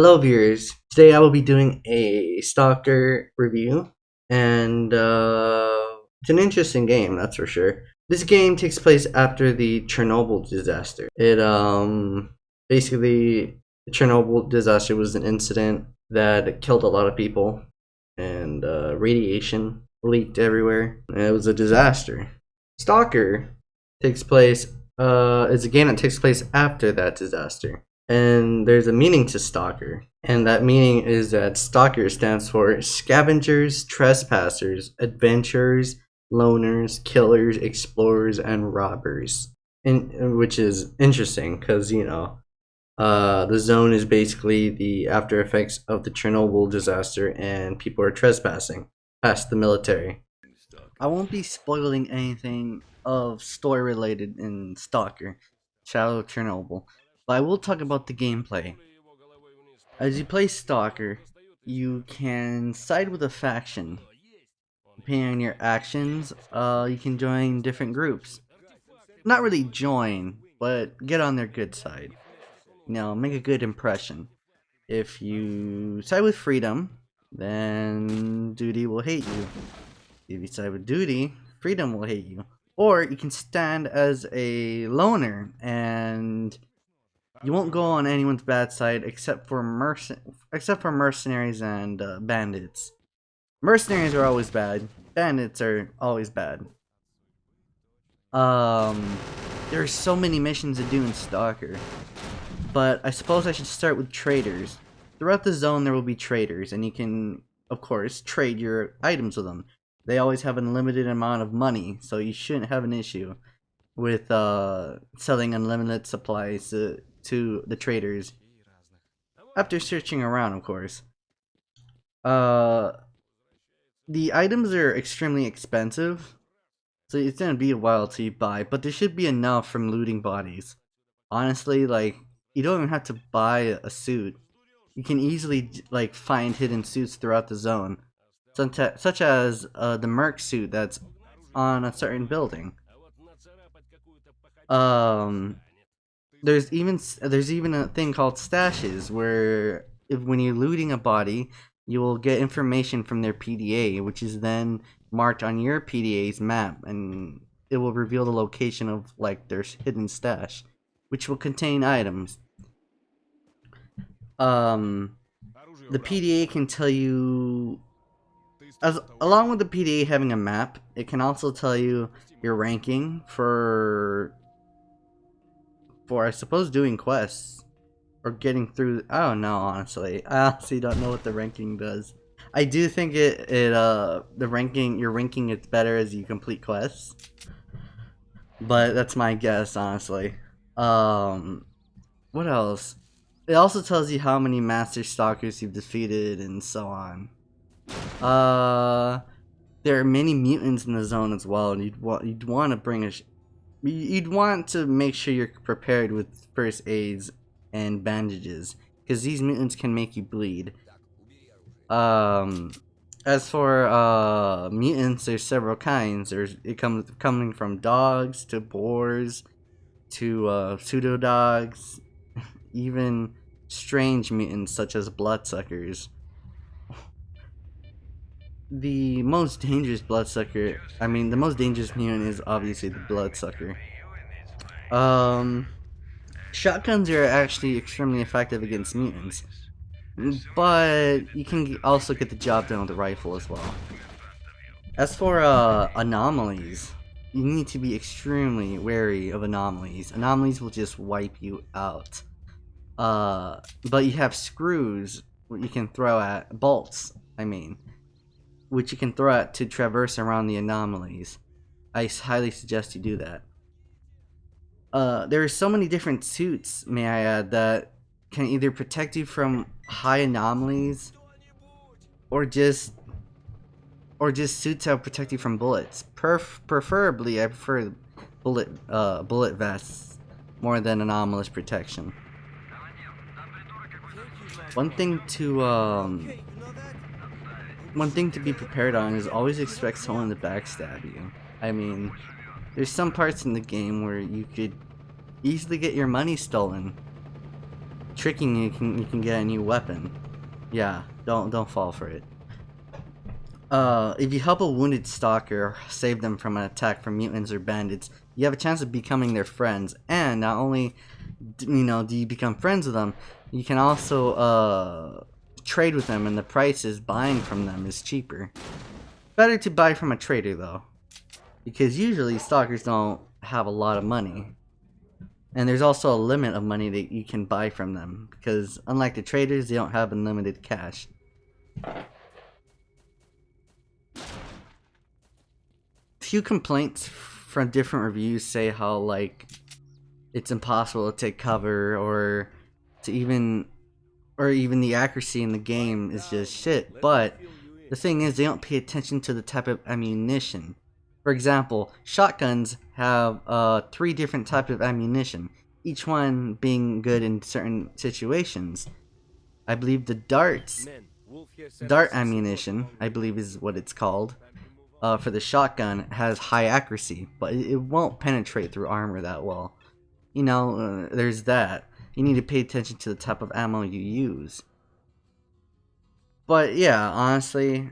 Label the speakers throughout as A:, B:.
A: Hello, viewers. Today I will be doing a Stalker review, and it's an interesting game, that's for sure. This game takes place after the Chernobyl disaster. Basically, the Chernobyl disaster was an incident that killed a lot of people, and radiation leaked everywhere. And it was a disaster. Stalker takes place, is a game that takes place after that disaster. And there's a meaning to Stalker. And that meaning is that Stalker stands for scavengers, trespassers, adventurers, loners, killers, explorers, and robbers. Which is interesting because, the zone is basically the after effects of the Chernobyl disaster, and people are trespassing past the military. I won't be spoiling anything of story related in Stalker, Shadow of Chernobyl, but I will talk about the gameplay. As you play Stalker, you can side with a faction. Depending on your actions, you can join different groups. Not really join, but get on their good side. Make a good impression. If you side with freedom, then duty will hate you. If you side with duty, freedom will hate you. Or you can stand as a loner, and you won't go on anyone's bad side except for mercenaries and bandits. Mercenaries are always bad. Bandits are always bad. There are so many missions to do in Stalker, but I suppose I should start with traders. Throughout the zone, there will be traders, and you can, of course, trade your items with them. They always have an unlimited amount of money, so you shouldn't have an issue with selling unlimited supplies to the traders. After searching around, of course. Uh, the items are extremely expensive, so it's gonna be a while till you buy, but there should be enough from looting bodies. Honestly, like, you don't even have to buy a suit. You can easily find hidden suits throughout the zone, such as the merc suit that's on a certain building. Um, there's even a thing called stashes where when you're looting a body, you will get information from their PDA, which is then marked on your PDA's map, and it will reveal the location of their hidden stash, which will contain items. Um, the PDA can tell you, as along with the PDA having a map, it can also tell you your ranking for I suppose doing quests or getting through. I don't know, honestly. I honestly don't know what the ranking does. I do think your ranking gets better as you complete quests, but that's my guess, honestly. Um, what else? It also tells you how many master stalkers you've defeated and so on. Uh, there are many mutants in the zone as well, and you'd want to you'd want to make sure you're prepared with first aids and bandages, because these mutants can make you bleed. Um, as for mutants, there's several kinds. It comes coming from dogs to boars to pseudo dogs, even strange mutants such as bloodsuckers. The most dangerous bloodsucker, I mean, the most dangerous mutant is obviously the bloodsucker. Um, Shotguns are actually extremely effective against mutants, but you can also get the job done with a rifle as well. As for anomalies, you need to be extremely wary of anomalies. Anomalies will just wipe you out. But you have screws what you can throw at bolts. I mean, which you can throw at to traverse around the anomalies. I highly suggest you do that. There are so many different suits, may I add, that can either protect you from high anomalies or just suits that protect you from bullets. Preferably, I prefer bullet vests more than anomalous protection. One thing to be prepared on is always expect someone to backstab you. I mean, there's some parts in the game where you could easily get your money stolen. tricking you can get a new weapon. Yeah, don't fall for it. If you help a wounded stalker or save them from an attack from mutants or bandits, you have a chance of becoming their friends. And not only do you become friends with them, you can also trade with them, and the prices buying from them is cheaper. Better to buy from a trader though, because usually stalkers don't have a lot of money. And there's also a limit of money that you can buy from them, because unlike the traders, they don't have unlimited cash. Few complaints from different reviews say how like it's impossible to take cover, or even the accuracy in the game is just shit. But the thing is, they don't pay attention to the type of ammunition. For example, shotguns have 3 different types of ammunition, each one being good in certain situations. I believe the dart ammunition, I believe is what it's called, for the shotgun has high accuracy, but it won't penetrate through armor that well. There's that. You need to pay attention to the type of ammo you use. But yeah, honestly,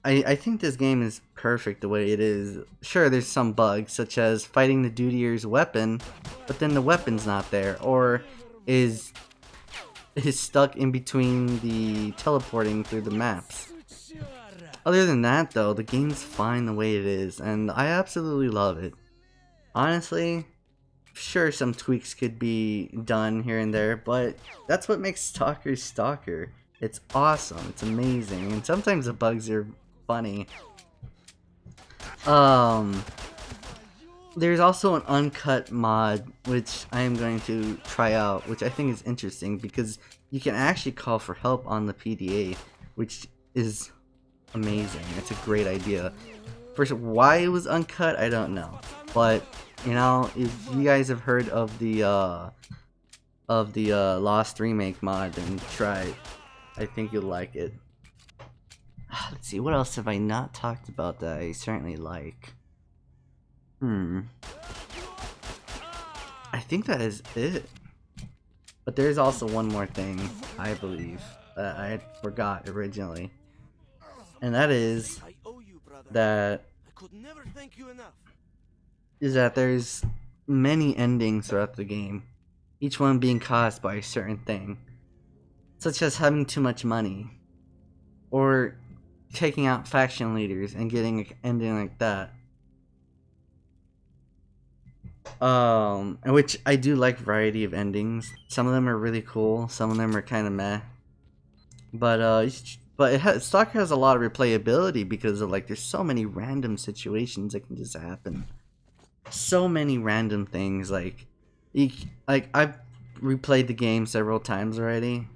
A: I think this game is perfect the way it is. Sure, there's some bugs, such as fighting the Dudier's weapon, but then the weapon's not there, or is stuck in between the teleporting through the maps. Other than that though, the game's fine the way it is, and I absolutely love it. Honestly, sure, some tweaks could be done here and there, but that's what makes Stalker Stalker. It's awesome, it's amazing, and sometimes the bugs are funny. There's also an Uncut Mod, which I am going to try out, which I think is interesting because you can actually call for help on the PDA, which is amazing. It's a great idea. First, why it was uncut, I don't know, but if you guys have heard of the Lost Remake mod, then try it. I think you'll like it. Let's see, what else have I not talked about that I certainly like? I think that is it. But there's also one more thing, I believe, that I had forgot originally. And that is that there's many endings throughout the game, each one being caused by a certain thing, such as having too much money, or taking out faction leaders and getting an ending like that. And which I do like variety of endings. Some of them are really cool, some of them are kind of meh. But Stalker has a lot of replayability because of there's so many random situations that can just happen. So many random things, I've replayed the game several times already,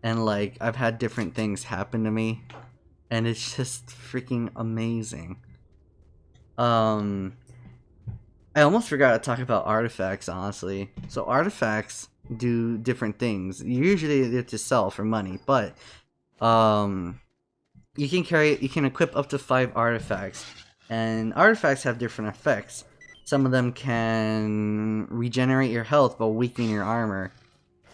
A: and I've had different things happen to me, and it's just freaking amazing. I almost forgot to talk about artifacts, honestly. So artifacts do different things. Usually they're to sell for money, but you can equip up to 5 artifacts, and artifacts have different effects. Some of them can regenerate your health while weakening your armor.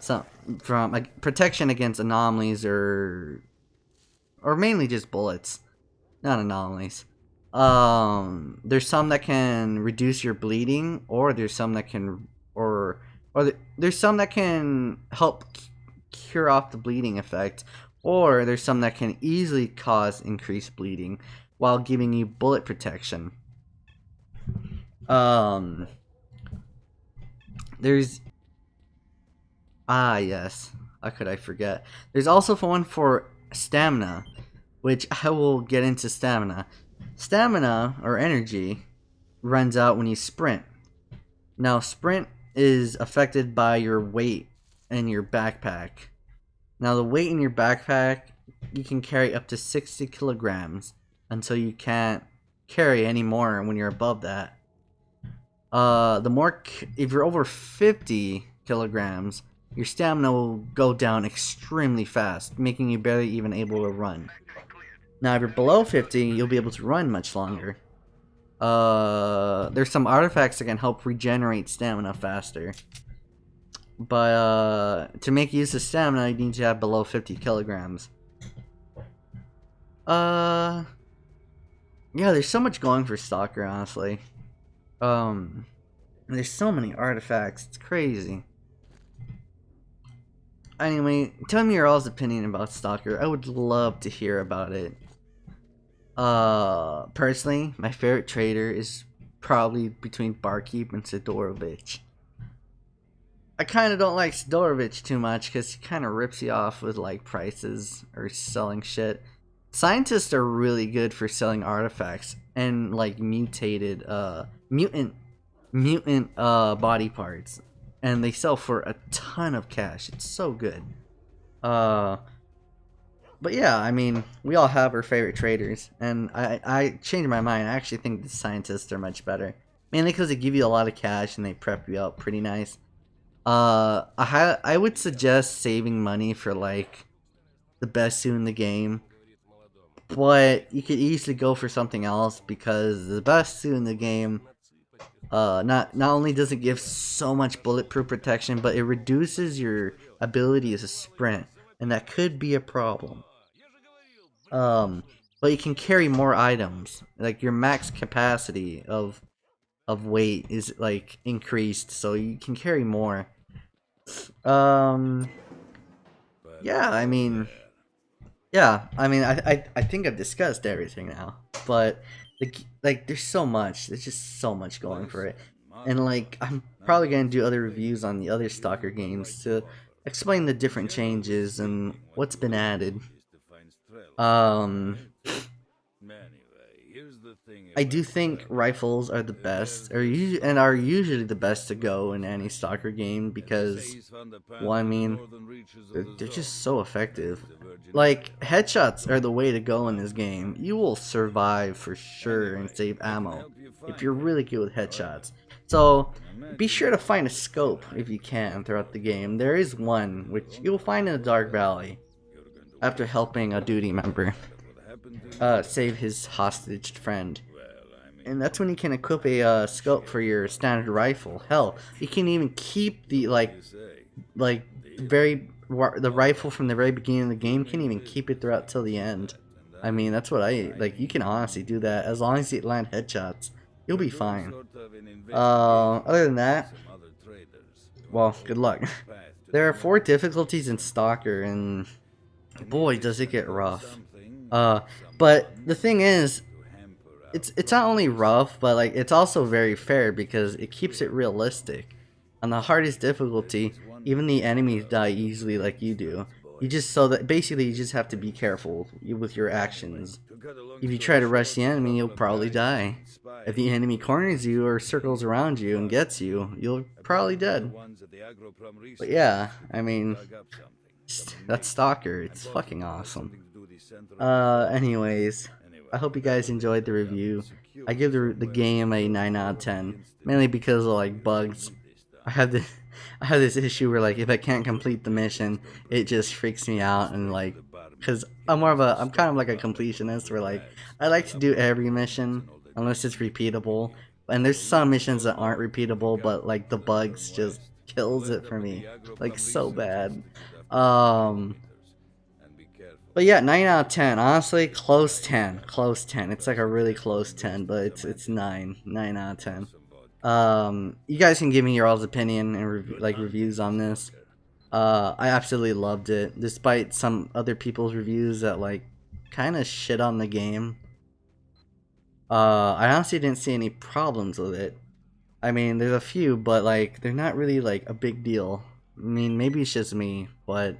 A: Some from protection against anomalies or mainly just bullets, not anomalies. There's some that can reduce your bleeding, or there's some that can there's some that can help cure off the bleeding effect, or there's some that can easily cause increased bleeding while giving you bullet protection. There's yes, how could I forget? There's also one for stamina, which I will get into stamina. Stamina, or energy, runs out when you sprint. Now, sprint is affected by your weight and your backpack. Now, the weight in your backpack, you can carry up to 60 kilograms until you can't carry any more when you're above that. If you're over 50 kilograms, your stamina will go down extremely fast, making you barely even able to run. Now, if you're below 50, you'll be able to run much longer. There's some artifacts that can help regenerate stamina faster. But to make use of stamina, you need to have below 50 kilograms. Yeah, there's so much going for Stalker, honestly. There's so many artifacts. It's crazy. Anyway, tell me your all's opinion about Stalker. I would love to hear about it. Personally, my favorite trader is probably between Barkeep and Sidorovich. I kind of don't like Sidorovich too much because he kind of rips you off with like prices or selling shit. Scientists are really good for selling artifacts and like mutated mutant body parts, and they sell for a ton of cash. It's so good. But yeah, I mean, we all have our favorite traders, and I changed my mind. I actually think the scientists are much better, mainly because they give you a lot of cash and they prep you out pretty nice. I would suggest saving money for like the best suit in the game, but you could easily go for something else because the best suit in the game, not only does it give so much bulletproof protection, but it reduces your ability to sprint, and that could be a problem. But you can carry more items. Like your max capacity of weight is like increased, so you can carry more. Um, yeah, I mean, I think I've discussed everything now, but like there's so much. There's just so much going for it, and like I'm probably gonna do other reviews on the other Stalker games to explain the different changes and what's been added. Um, I do think rifles are the best, and are usually the best to go in any Stalker game because, well, I mean, they're just so effective. Like, headshots are the way to go in this game. You will survive for sure and save ammo if you're really good with headshots. So, be sure to find a scope if you can throughout the game. There is one, which you'll find in the Dark Valley after helping a duty member save his hostage friend. And that's when you can equip a scope for your standard rifle. Hell, you can even keep the the rifle from the very beginning of the game. Can even keep it throughout till the end. I mean, that's what I like. You can honestly do that as long as you land headshots. You'll be fine. Other than that, well, good luck. There are 4 difficulties in Stalker, and boy, does it get rough. But the thing is, it's not only rough, but like it's also very fair because it keeps it realistic. On the hardest difficulty, even the enemies die easily like you do. You just basically you just have to be careful with your actions. If you try to rush the enemy, you'll probably die. If the enemy corners you or circles around you and gets you, you'll probably dead. But yeah, I mean, that's Stalker. It's fucking awesome. Anyways, I hope you guys enjoyed the review. I give the game a 9 out of 10, mainly because of like bugs. I have this issue where like if I can't complete the mission, it just freaks me out, and like because I'm kind of like a completionist where like I like to do every mission unless it's repeatable. And there's some missions that aren't repeatable, but like the bugs just kills it for me, like so bad. Um, but yeah, 9 out of 10. Honestly, close 10. Close 10. It's like a really close 10, but it's 9. 9 out of 10. You guys can give me your all's opinion and reviews on this. I absolutely loved it, despite some other people's reviews that like kind of shit on the game. I honestly didn't see any problems with it. I mean, there's a few, but like they're not really like a big deal. I mean, maybe it's just me, but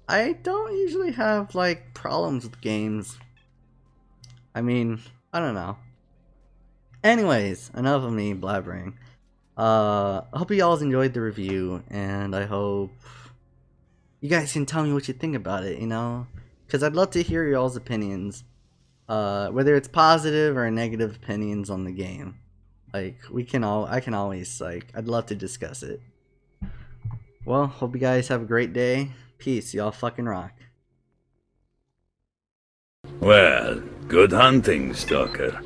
A: I don't usually have like problems with games. I mean, I don't know. Anyways, enough of me blabbering. I hope you all enjoyed the review, and I hope you guys can tell me what you think about it, you know? Because I'd love to hear your all's opinions. Whether it's positive or negative opinions on the game. Like, I can always, like, I'd love to discuss it. Well, hope you guys have a great day. Peace, y'all fucking rock.
B: Well, good hunting, Stalker.